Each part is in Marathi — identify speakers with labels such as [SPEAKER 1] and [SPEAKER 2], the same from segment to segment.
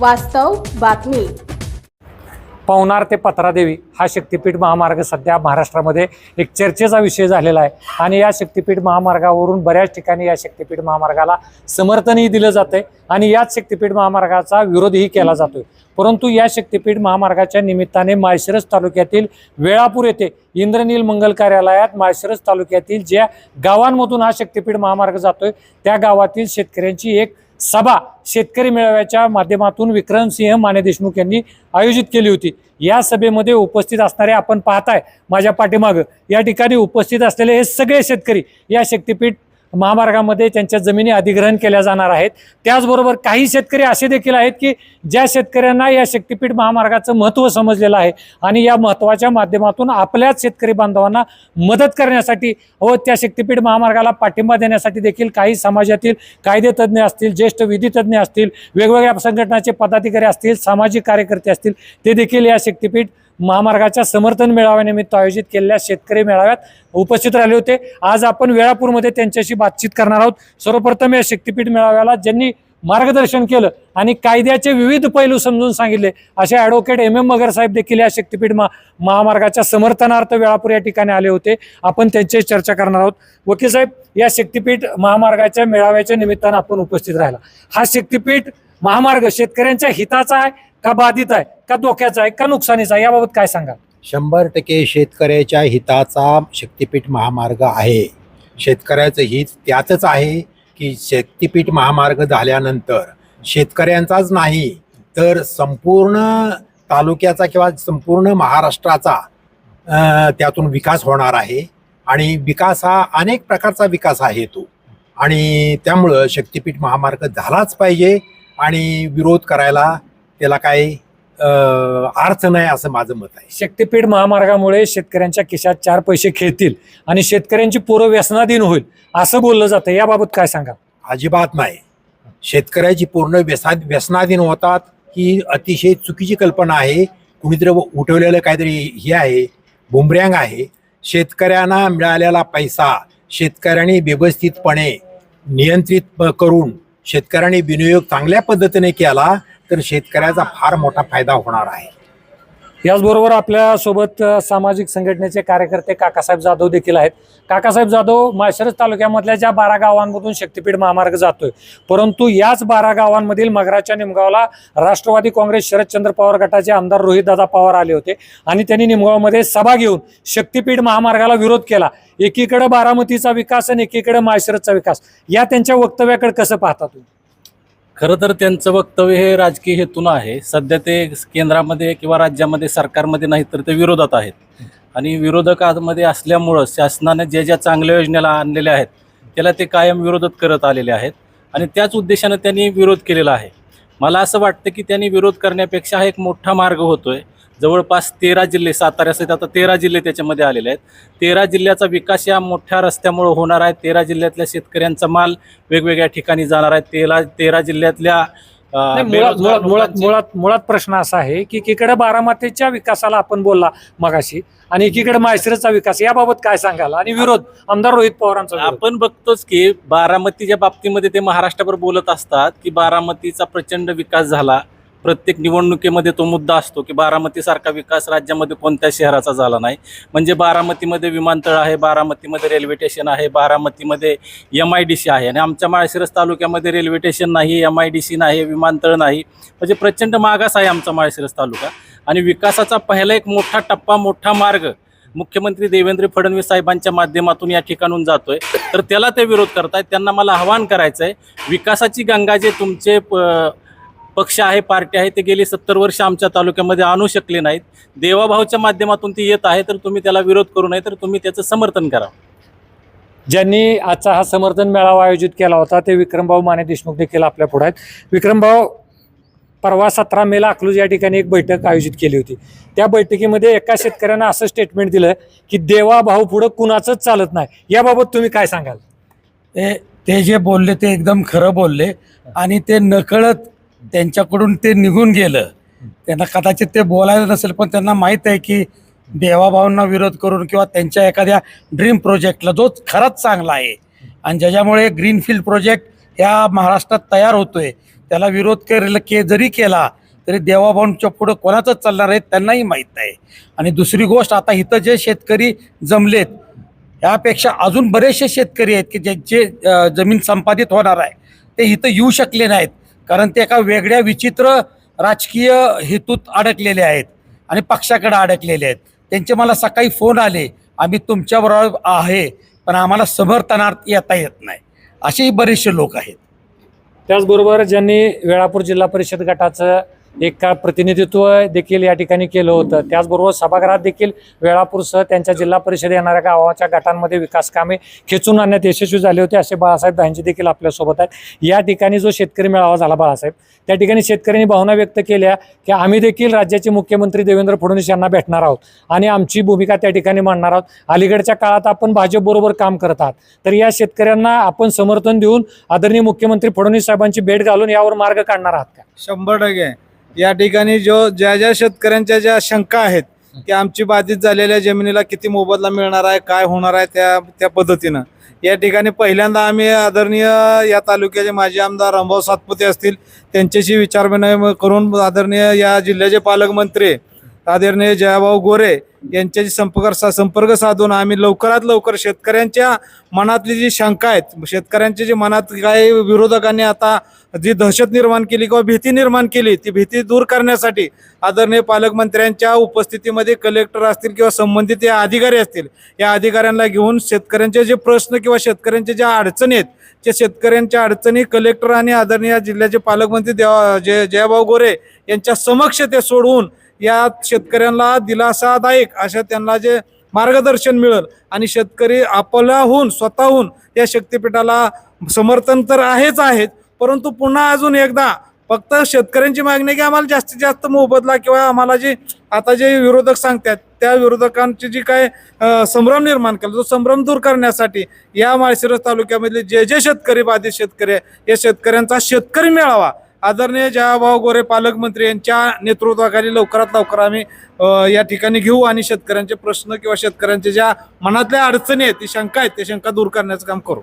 [SPEAKER 1] वास्तव बातमी.
[SPEAKER 2] पवनार ते पत्रादेवी हा शक्तिपीठ महामार्ग सध्या महाराष्ट्रामध्ये एक चर्चेचा विषय झालेला आहे आणि या शक्तिपीठ महामार्गावरून बऱ्याच ठिकाणी या शक्तिपीठ महामार्गाला समर्थनही दिलं जातंय आणि याच शक्तिपीठ महामार्गाचा विरोधही केला जातोय. परंतु या शक्तिपीठ महामार्गाच्या निमित्ताने माळशिरस तालुक्यातील वेळापूर येथे इंद्रनील मंगल कार्यालयात माळशिरस तालुक्यातील ज्या गावांमधून हा शक्तिपीठ महामार्ग जातोय त्या गावातील शेतकऱ्यांची एक सभा शेतकरी मेळाव्याच्या माध्यमातून विक्रमसिंह माने देशमुख यांनी आयोजित केली होती. या सभेमध्ये उपस्थित असणारे आपण पाहताय माझ्या पाठीमागं या ठिकाणी उपस्थित असलेले हे सगळे शेतकरी या शक्तिपीठ महामार्गामध्ये त्यांच्या जमिनी अधिग्रहण केल्या जाणार आहेत. त्याचबरोबर काही शेतकरी असे देखील आहेत की ज्या शेतकऱ्यांना या शक्तिपीठ महामार्गाचं महत्त्व समजलेलं आहे आणि या महत्त्वाच्या माध्यमातून आपल्याच शेतकरी बांधवांना मदत करण्यासाठी व त्या शक्तिपीठ महामार्गाला पाठिंबा देण्यासाठी देखील काही समाजातील कायदेतज्ञ असतील, ज्येष्ठ विधितज्ञ असतील, वेगवेगळ्या संघटनाचे पदाधिकारी असतील, सामाजिक कार्यकर्ते असतील, ते देखील या शक्तिपीठ महामार्गाच्या समर्थन मेळाव्यानिमित्त आयोजित केलेल्या शेतकरी मेळाव्यात उपस्थित राहिले होते. आज आपण वेळापूरमध्ये त्यांच्याशी बातचीत करणार आहोत. सर्वप्रथम या शक्तिपीठ मेळाव्याला ज्यांनी मार्गदर्शन केलं आणि कायद्याचे विविध पैलू समजून सांगितले असे ॲडव्होकेट MM मगर साहेब देखील या शक्तिपीठ महामार्गाच्या समर्थनार्थ वेळापूर या ठिकाणी आले होते. आपण त्यांच्याशी चर्चा करणार आहोत. वकील साहेब, या शक्तिपीठ महामार्गाच्या मेळाव्याच्या निमित्तानं आपण उपस्थित राहिला. हा शक्तिपीठ महामार्ग शेतकऱ्यांच्या हिताचा आहे का बाधित आहे का धोक्याचा आहे का नुकसानीचा आहे, याबाबत काय सांगा?
[SPEAKER 3] 100% शेतकऱ्याच्या हिताचा शक्तिपीठ महामार्ग आहे. शेतकऱ्याचं हित त्यातच आहे की शक्तिपीठ महामार्ग झाल्यानंतर शेतकऱ्यांचाच नाही तर संपूर्ण तालुक्याचा किंवा संपूर्ण महाराष्ट्राचा त्यातून विकास होणार आहे. आणि विकास हा अनेक प्रकारचा विकास आहे तो, आणि त्यामुळं शक्तिपीठ महामार्ग झालाच पाहिजे आणि विरोध करायला त्याला काही अर्थ नाही असं माझं मत आहे.
[SPEAKER 2] शक्तिपीठ महामार्गामुळे शेतकऱ्यांच्या खिशात 4 पैसे खेळतील आणि शेतकऱ्यांची पूर्व व्यसनाधीन होईल असं बोललं जातं, याबाबत काय सांगा?
[SPEAKER 3] अजिबात नाही. शेतकऱ्याची पूर्ण व्यसनाधीन होतात ही अतिशय चुकीची कल्पना आहे. कुणीतरी उठवलेलं काहीतरी हे आहे, बुमरँग आहे. शेतकऱ्यांना मिळालेला पैसा शेतकऱ्यांनी व्यवस्थितपणे नियंत्रित करून शेतकऱ्यांनी विनियोग चांगल्या पद्धतीने केला तर शेतकऱ्याचा फार मोठा फायदा होणार आहे.
[SPEAKER 2] याचबरोबर आपल्यासोबत सामाजिक संघटनेचे कार्यकर्ते काकासाहेब जाधव देखील आहेत. काकासाहेब जाधव, माळशिरस तालुक्यामधल्या ज्या 12 गावांमधून शक्तिपीठ महामार्ग जातोय, परंतु याच 12 गावांमधील मगराच्या निमगावला राष्ट्रवादी काँग्रेस शरदचंद्र पवार गटाचे आमदार रोहितदादा पवार आले होते आणि त्यांनी निमगावमध्ये सभा घेऊन शक्तिपीठ महामार्गाला विरोध केला. एकीकडे बारामतीचा विकास आणि एकीकडे माळशिरसचा विकास, या त्यांच्या वक्तव्याकडे कसं पाहता तुम्ही?
[SPEAKER 4] खरं तर त्यांचं वक्तव्य हे राजकीय हेतून आहे. सध्या ते केंद्रामध्ये किंवा राज्यामध्ये सरकारमध्ये नाहीत तर ते विरोधात आहेत आणि विरोधकामध्ये असल्यामुळं शासनाने ज्या चांगल्या योजनेला आणलेल्या आहेत त्याला ते कायम विरोधात करत आलेले आहेत आणि त्याच उद्देशानं त्यांनी विरोध केलेला आहे. मला असं वाटतं की त्यांनी विरोध करण्यापेक्षा हा एक मोठा मार्ग होतोय. जवळपास 13 जिल्हे, साताऱ्यासहित आता 13 जिल्हे त्याच्यामध्ये आलेले आहेत. 13 जिल्ह्याचा विकास या मोठ्या रस्त्यामुळे होणार आहे. 13 जिल्ह्यातल्या शेतकऱ्यांचा माल वेगवेगळ्या ठिकाणी जाणार आहे. 13 जिल्ह्यातल्या
[SPEAKER 2] मुळात प्रश्न असा आहे की एकीकडे बारामतीच्या विकासाला आपण बोलला मगाशी आणि एकीकडे माळशिरसचा विकास, याबाबत काय सांगाल? आणि विरोध आमदार रोहित पवारांचा
[SPEAKER 4] आपण बघतोच की बारामतीच्या बाबतीमध्ये ते महाराष्ट्रभर बोलत असतात की बारामतीचा प्रचंड विकास झाला. प्रत्येक निवडणुकीमध्ये तो मुद्दा असतो की बारामतीसारखा विकास राज्यामध्ये कोणत्या शहराचा झाला नाही. म्हणजे बारामतीमध्ये विमानतळ आहे, बारामतीमध्ये रेल्वे स्टेशन आहे, बारामतीमध्ये MIDC आहे आणि आमच्या माळशिरस तालुक्यामध्ये रेल्वे स्टेशन नाही, MIDC नाही, विमानतळ नाही. म्हणजे प्रचंड मागास आहे आमचा माळशिरस तालुका आणि विकासाचा पहिला एक मोठा टप्पा, मोठा मार्ग मुख्यमंत्री देवेंद्र फडणवीस साहेबांच्या माध्यमातून या ठिकाणून जातोय तर त्याला ते विरोध करतायत. त्यांना मला आवाहन करायचं आहे, विकासाची गंगा जे तुमचे पक्ष आहे, पार्टी आहे, ते गेली 70 वर्ष आमच्या तालुक्यामध्ये आणू शकले नाहीत. देवाभाऊच्या माध्यमातून ती येत आहे तर तुम्ही त्याला विरोध करू नये तर तुम्ही त्याचं समर्थन करा.
[SPEAKER 2] ज्यांनी आजचा हा समर्थन मेळावा आयोजित केला होता ते विक्रमभाऊ माने देशमुख देखील आपल्या पुढे आहेत. विक्रमभाऊ, परवा 17 मेला अकलूज या ठिकाणी एक बैठक आयोजित केली होती. त्या बैठकीमध्ये एका शेतकऱ्यानं असं स्टेटमेंट दिलं की देवाभाऊ पुढं कुणाचंच चालत नाही, याबाबत तुम्ही काय सांगाल?
[SPEAKER 5] ते जे बोलले ते एकदम खरं बोलले आणि ते नकळत त्यांच्याकडून ते निघून गेलं. त्यांना कदाचित ते बोलायला नसेल पण त्यांना माहीत आहे की देवाभावांना विरोध करून किंवा त्यांच्या एखाद्या ड्रीम प्रोजेक्टला जो खरंच चांगला आहे आणि ज्याच्यामुळे ग्रीनफील्ड प्रोजेक्ट या महाराष्ट्रात तयार होतोय त्याला विरोध जरी केला तरी देवाभाऊंच्या पुढं कोणाचंच चालणार आहे त्यांनाही माहीत आहे. आणि दुसरी गोष्ट, आता इथं जे शेतकरी जमलेत यापेक्षा अजून बरेचसे शेतकरी आहेत की ज्यांचे जमीन संपादित होणार आहे ते इथं येऊ शकले नाहीत, कारण ते एका वेगळ्या विचित्र राजकीय हेतूत अडकलेले आहेत आणि पक्षाकडे अडकलेले आहेत. त्यांचे मला सकाळी फोन आले, आम्ही तुमच्याबरोबर आहे पण आम्हाला समर्थनार्थ येता येत नाही, असेही बरेचसे लोक आहेत.
[SPEAKER 2] त्याचबरोबर ज्यांनी वेळापूर जिल्हा परिषद गटाचं एक प्रतिनिधित्व देखील या ठिकाणी केलं होतं, त्याचबरोबर सभागृहात देखील वेळापूरसह त्यांच्या जिल्हा परिषद येणाऱ्या गावाच्या गटांमध्ये विकास कामे खेचून आणण्यात यशस्वी झाले होते असे बाळासाहेब दांजे देखील आपल्यासोबत आहेत. या ठिकाणी जो शेतकरी मेळावा झाला बाळासाहेब, त्या ठिकाणी शेतकऱ्यांनी भावना व्यक्त केल्या की आम्ही देखील राज्याचे मुख्यमंत्री देवेंद्र फडणवीस यांना भेटणार आहोत आणि आमची भूमिका त्या ठिकाणी मांडणार आहोत. अलीकडच्या काळात आपण भाजपबरोबर काम करत आहात, तर या शेतकऱ्यांना आपण समर्थन देऊन आदरणीय मुख्यमंत्री फडणवीस साहेबांची भेट घालून यावर मार्ग काढणार आहात का?
[SPEAKER 1] 100% या ठिकाणी ज्या शेतकऱ्यांच्या ज्या शंका आहेत की आमची बाधित झालेल्या जमिनीला किती मोबदला मिळणार आहे, काय होणार आहे, त्या पद्धतीनं या ठिकाणी पहिल्यांदा आम्ही आदरणीय या तालुक्याचे माजी आमदार रामभाऊ सातपुते असतील त्यांच्याशी विचारविनिमय करून आदरणीय या जिल्ह्याचे पालकमंत्री आदरणीय जयाभाऊ गोरे यांच्याशी संपर्क साधून आम्ही लवकरात लवकर शेतकऱ्यांच्या मनातली जी शंका आहेत, शेतकऱ्यांच्या जी मनात काही विरोधकांनी आता जी दहशत निर्माण केली किंवा भीती निर्माण केली, ती भीती दूर करण्यासाठी आदरणीय पालकमंत्र्यांच्या उपस्थितीमध्ये कलेक्टर असतील किंवा संबंधित या अधिकारी असतील, या अधिकाऱ्यांना घेऊन शेतकऱ्यांचे जे प्रश्न किंवा शेतकऱ्यांच्या ज्या अडचणी आहेत त्या शेतकऱ्यांच्या अडचणी कलेक्टर आणि आदरणीय जिल्ह्याचे पालकमंत्री जयाभाऊ गोरे यांच्या समक्ष ते सोडवून या शेतकऱ्यांना दिलासादायक अशा त्यांना जे मार्गदर्शन मिळेल आणि शेतकरी आपल्याहून स्वतःहून या शक्तिपीठाला समर्थन तर आहेत, परंतु पुन्हा अजून एकदा फक्त शेतकऱ्यांची मागणी की आम्हाला जास्तीत जास्त मोबदला किंवा आम्हाला जे आता जे विरोधक सांगतात त्या विरोधकांची जी काय संभ्रम निर्माण केला तो संभ्रम दूर करण्यासाठी या माळशिरस तालुक्यामधले जे शेतकरी बाधित शेतकरी आहे या शेतकऱ्यांचा शेतकरी मेळावा आदरणीय जयाभाऊ गोरे पालकमंत्री यांच्या नेतृत्वाखाली लवकरात लवकर आम्ही या ठिकाणी घेऊ आणि शेतकऱ्यांचे प्रश्न किंवा शेतकऱ्यांच्या ज्या मनातल्या अडचणी आहेत, ती शंका आहेत, ते शंका दूर करण्याचं काम करू.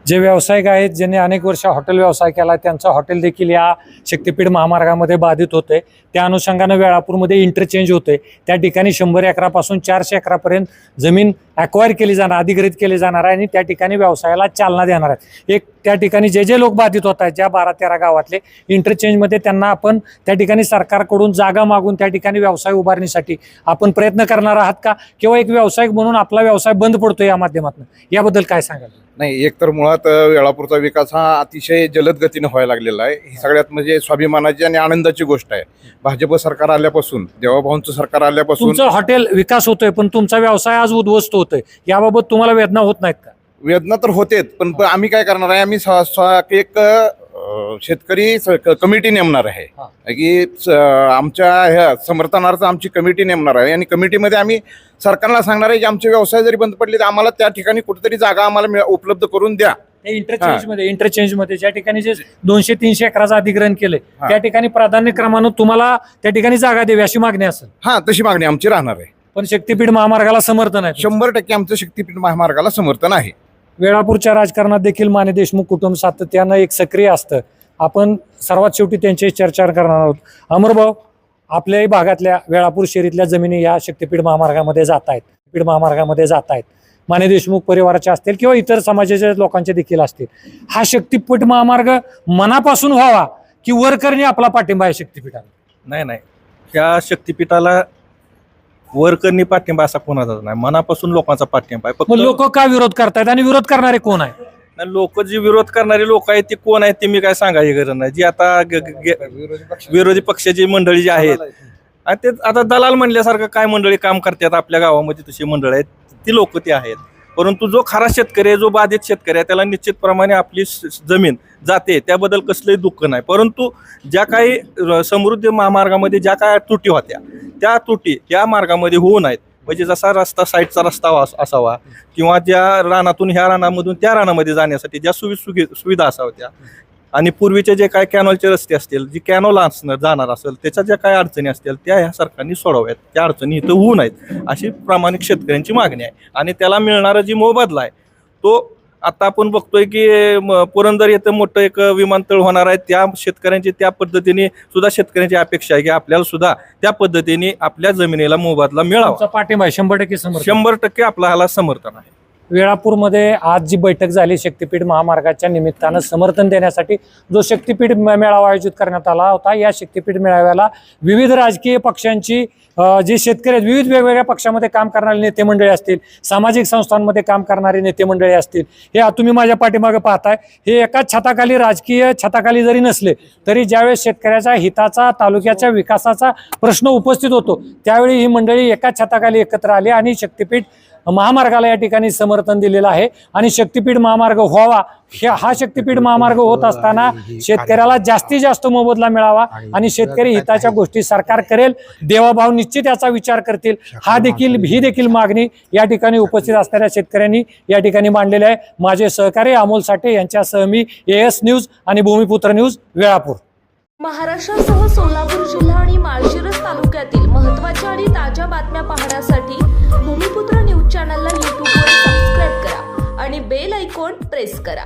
[SPEAKER 2] जे व्यावसायिक आहेत ज्यांनी अनेक वर्ष हॉटेल व्यवसाय केला, त्यांचं हॉटेल देखील या शक्तिपीठ महामार्गामध्ये बाधित होते. त्या अनुषंगानं वेळापूरमध्ये इंटरचेंज होते. त्या ठिकाणी 100 एकरापासून 400 एकरापर्यंत जमीन ॲक्वायर केली जाणार, अधिग्रहित केली जाणार आहे आणि त्या ठिकाणी व्यवसायाला चालना देणार आहे. एक त्या ठिकाणी जे लोक बाधित होत आहेत, ज्या 12-13 गावातले इंटरचेंजमध्ये त्यांना आपण त्या ठिकाणी सरकारकडून जागा मागून त्या ठिकाणी व्यवसाय उभारणीसाठी आपण प्रयत्न करणार आहात का, किंवा एक व्यावसायिक म्हणून आपला व्यवसाय बंद पडतो या माध्यमातून, याबद्दल काय सांगाल?
[SPEAKER 6] नाही, एकतर मुळात वेळापूरचा विकास हा अतिशय जलद गतीने व्हायला लागलेला आहे. ही सगळ्यात म्हणजे स्वाभिमानाची आणि आनंदाची गोष्ट आहे. भाजप सरकार आल्यापासून, देवाभाऊंचं सरकार आल्यापासून
[SPEAKER 2] तुमचं हॉटेल विकास होतोय पण तुमचा व्यवसाय आज उद्ध्वस्त होतोय, याबाबत तुम्हाला वेदना होत नाहीत का?
[SPEAKER 6] वेदना तर होतेच, पण आम्ही काय करणार आहे, आम्ही एक शेतकरी कमिटी नेमणार आहे की आमच्या ह्या समर्थनार्थ आमची कमिटी नेमणार आहे आणि कमिटीमध्ये आम्ही सरकारला सांगणार आहे की आमचे व्यवसाय जरी बंद पडले तर आम्हाला त्या ठिकाणी कुठेतरी जागा आम्हाला उपलब्ध करून द्या.
[SPEAKER 2] इंटरचेंजमध्ये ज्या ठिकाणी जे 200-300 एकराचं अधिग्रहण केलंय त्या ठिकाणी प्राधान्यक्रमानं तुम्हाला त्या ठिकाणी जागा द्यावी अशी मागणी असेल.
[SPEAKER 6] तशी मागणी आमची राहणार आहे.
[SPEAKER 2] पण शक्तिपीठ महामार्गाला समर्थन आहे?
[SPEAKER 6] 100% आमचं शक्तिपीठ महामार्गाला समर्थन आहे.
[SPEAKER 2] वेळापूरच्या राजकारणात देखील माने देशमुख कुटुंब सातत्यानं एक सक्रिय असतं. आपण सर्वात शेवटी त्यांच्याशी चर्चा करणार आहोत. अमरभाऊ, आपल्याही भागातल्या वेळापूर शहरीतल्या जमिनी या शक्तिपीठ महामार्गामध्ये जात आहेत. माने देशमुख परिवाराचे असतील किंवा इतर समाजाच्या लोकांचे देखील असतील. हा शक्तिपीठ महामार्ग मनापासून व्हावा की वरकरणी आपला पाठिंबा आहे शक्तिपीठाला?
[SPEAKER 7] नाही, ह्या शक्तिपीठाला वरकरणी पाठिंबा असा कोणाचाच नाही, मनापासून लोकांचा पाठिंबा आहे.
[SPEAKER 2] मग लोक का विरोध करतायत आणि विरोध करणारे कोण आहे?
[SPEAKER 7] लोक जे विरोध करणारे लोक आहेत ते कोण आहेत ते मी काय सांगायची गरज नाही. जी आता विरोधी पक्षाची मंडळी जी आहेत आणि ते आता दलाल म्हणल्यासारखं काय मंडळी काम करतात आपल्या गावामध्ये, तशी मंडळी आहेत, ती लोक ते आहेत. परंतु जो खरा शेतकरी आहे, जो बाधित शेतकरी आहे, त्याला निश्चितप्रमाणे आपली जमीन जाते, त्याबद्दल कसलंही दुःख नाही. परंतु ज्या काही समृद्धी महामार्गामध्ये ज्या काही त्रुटी होत्या त्या त्रुटी या मार्गामध्ये होऊ नयेत. म्हणजे जसा रस्ता साईडचा रस्ता असावा किंवा ज्या रानातून ह्या रानामधून त्या रानामध्ये जाण्यासाठी ज्या सुविधा असाव्या आणि पूर्वीचे जे काय कॅनॉलचे रस्ते असतील, जी कॅनॉल जाणार असेल त्याच्या ज्या काही अडचणी असतील त्या ह्या सरकारने सोडवाव्यात. त्या अडचणी इथं होऊ नयेत अशी प्रामाणिक शेतकऱ्यांची मागणी आहे. आणि त्याला मिळणारा जी मोबदला आहे तो आता आपण बघतोय की पुरंदर येथे मोठं एक विमानतळ होणार आहे. त्या शेतकऱ्यांची त्या पद्धतीने सुद्धा शेतकऱ्यांची अपेक्षा आहे की आपल्याला सुद्धा त्या पद्धतीने आपल्या जमिनीला मोबदला मिळावा.
[SPEAKER 2] तुमचा पाठिंबा आहे 100% समर्थन.
[SPEAKER 7] 100% आपला ह्याला समर्थन आहे.
[SPEAKER 2] वेळापूरमध्ये आज जी बैठक झाली शक्तीपीठ महामार्गाच्या निमित्तानं समर्थन देण्यासाठी जो शक्तीपीठ मेळावा आयोजित करण्यात आला होता, या शक्तीपीठ मेळाव्याला विविध राजकीय पक्षांची जे शेतकरी आहेत, विविध वेगवेगळ्या पक्षामध्ये काम करणारे नेते मंडळी असतील, सामाजिक संस्थांमध्ये काम करणारे नेते मंडळी असतील, हे तुम्ही माझ्या पाठीमागे पाहताय, हे एकाच छताखाली राजकीय छताखाली जरी नसले तरी ज्यावेळेस शेतकऱ्याच्या हिताचा तालुक्याच्या विकासाचा प्रश्न उपस्थित होतो त्यावेळी ही मंडळी एकाच छताखाली एकत्र आली आणि शक्तीपीठ महामार्गाला या ठिकाणी समर्थन दिलेलं आहे. आणि शक्तीपीठ महामार्ग व्हावा, हा शक्तीपीठ महामार्ग होत असताना शेतकऱ्याला जास्तीत जास्त मोबदला मिळावा आणि शेतकरी हिताच्या गोष्टी सरकार करेल, देवाभाव निश्चित याचा विचार करतील, ही देखील मागणी या ठिकाणी उपस्थित असणाऱ्या शेतकऱ्यांनी या ठिकाणी मांडलेली आहे. माझे सहकारी अमोल साठे यांच्यासह मी AS न्यूज आणि भूमिपुत्र न्यूज वेळापूर.
[SPEAKER 8] महाराष्ट्रासह सोलापूर जिल्हा आणि माळशिरस तालुक्यातील महत्त्वाच्या आणि ताज्या बातम्या पाहण्यासाठी भूमिपुत्र न्यूज चॅनलला यूट्यूबवर सबस्क्राईब करा आणि बेल आयकॉन प्रेस करा.